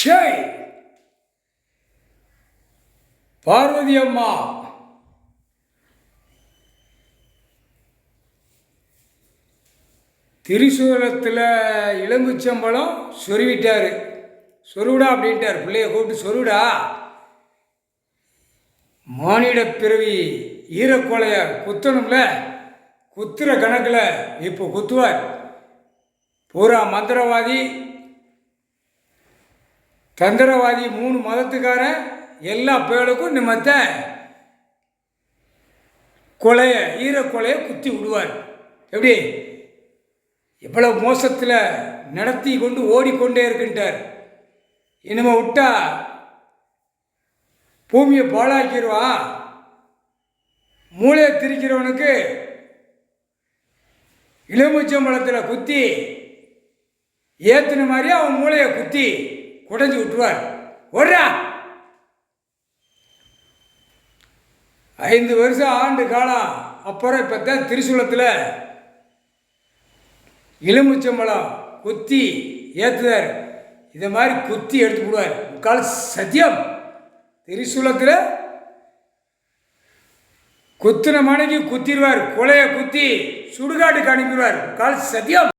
ஷேய் பார்வதி அம்மா திரிசூலத்தில் எலும்புச்சம்பழம் சொருவிட்டார். சொருவிடா அப்படின்ட்டார். பிள்ளைய கூப்பிட்டு சொருவிடா, மானிட பிறவி ஈரக்கொலைய குத்தணும்ல, குத்துற கணக்கில் இப்போ குத்துவார். பூரா மந்திரவாதி தந்திரவாதி 3 மதத்துக்காரன் எல்லா பேருக்கும் நிமித்த கொலையை ஈரக்கொலையை குத்தி விடுவார். எப்படி எவ்வளவு மோசத்தில் நடத்தி கொண்டு ஓடிக்கொண்டே இருக்கின்றார். இனிமே விட்டா பூமியை பாழாக்கிடுவான். மூளையை திரிக்கிறவனுக்கு எலுமிச்சம்பழத்தில் குத்தி ஏற்றின மாதிரி அவன் மூளையை குத்தி குடைஞ்சி விட்டுருவார். ஓடுறா 5 வருஷம் ஆண்டு காலம் அப்புறம் இப்போ தான் திரிசூலத்தில் எலுமிச்சம்பழம் குத்தி ஏற்றுதார். இதை மாதிரி குத்தி எடுத்து விடுவார். முக்கால் சத்தியம். திரிசூலத்தில் குத்தின மனைக்கு குத்திடுவார். கொலையை குத்தி சுடுகாட்டுக்கு அனுப்பிடுவார். முக்கால் சத்தியம்.